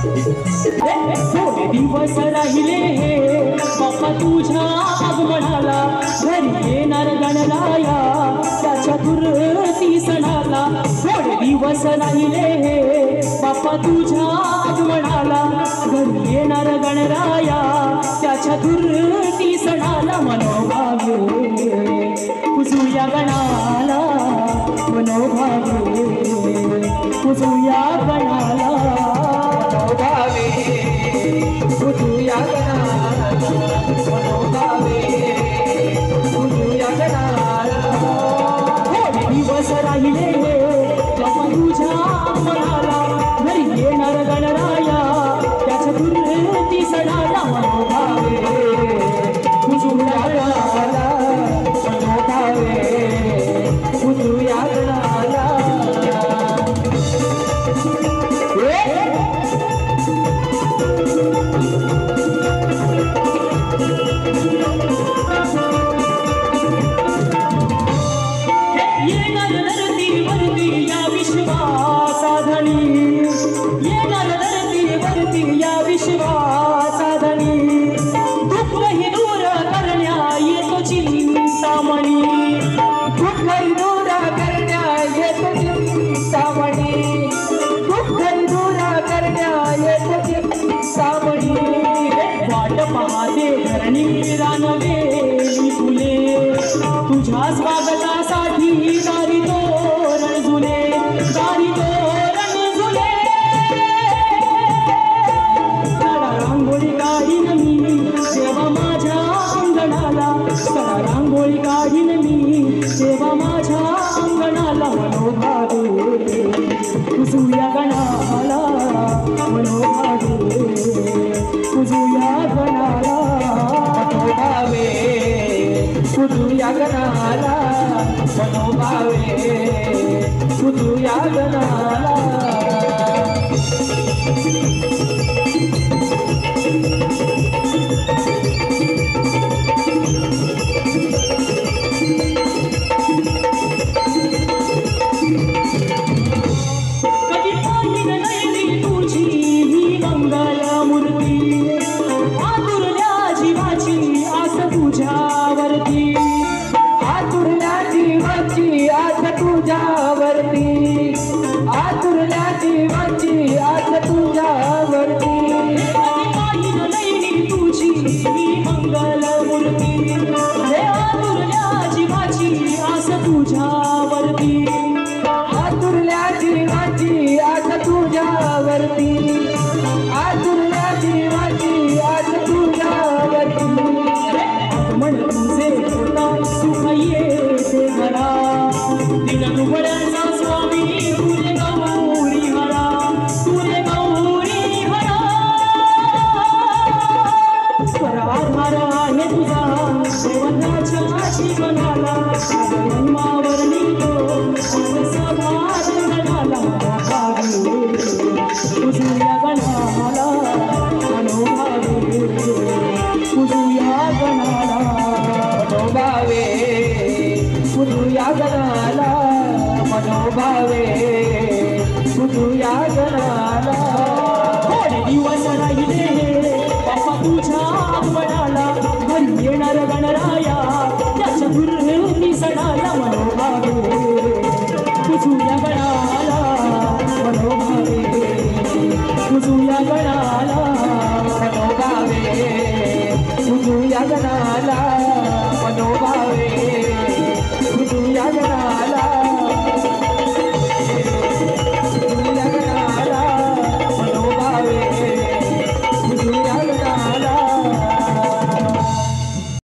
थोडे दिवस राहिले बाप्पा तुझ्या आगमनाला, घरी येणार गणराया त्याच्या चतुर्थी सणाला. थोडे दिवस राहिले बाप्पा तुझ्या आगमनाला, घरी येणार गणराया त्याच्या चतुर्थी सणाला. मनोभावे पुजूया गणाला, मनोभावे पुजूया गणाला, मनोभावे पुजूया गणाला, मनोभावे पुजूया गणाला. थोडे दिवस राहिले बाप्पा तुझ्या आगमनाला, घरी येणार गणराया त्याच्या चतुर्थी सणाला. मनोभावे पुजूया गणाला, मनोभावे पुजूया गणाला. येणार धरतीवरती या विश्वासाधनी, येणार धरतीवरती या विश्वासाधनी, दुःखही दूर करण्या येतो चिंतामणी, दुःखही दूर करण्या येतो चिंतामणी, दुःखही दूर करण्या येतो चिंतामणी. वाट पाहते धरणी रानवेली फुले, तुझ्या स्वागतासाठी दारी तोरण झुले, दारी तोरण झुले. सडा रांगोळी काढीन मी देवा माझ्या अंगणाला, सडा रांगोळी काढीन मी देवा माझ्या अंगणाला. मनोभावे पुजूया गणाला, मनोभावे पुजूया गणाला, मनोभावे पुजूया गणाला, मनोभावे पुजूया गणाला. कधी पाहिन नाही तुझी ही मंगलमूर्ती, आतुरल्या जीवाची आस तुझ्यावरती, आतुरल्या जीवाची आस तुझ्यावरती, आतुरल्या जीवाची आस तुझ्यावरती. कधी पाहिन नाही तुझी ही मंगलमूर्ती, हे आतुरल्या जीवाची आस तुझ्यावरती, आतुरल्या जीवाची आस तुझ्यावरती, आतुरल्या जीवाची आस तुझ्यावरती. मन तुझे होता सुख येते घरा, दिन दुबळ्यांचा स्वामी तुरे गौरी हरा, तुरे गौरी हरा. स्वर आधार आहे तुझा देवताच्या जीवनाला, जन्मावर निघतो सभात गणाला. मनोभावे पुजूया गणाला, मनोभावे पुजूया गणाला, मनोभावे पुजूया गणाला, मनोभावे पुजूया गणाला. थोडे दिवस राहिले बाप्पा तुझ्या आगमनाला, घरी येणार गणराया त्याच्या चतुर्थी सणाला. मनोभावे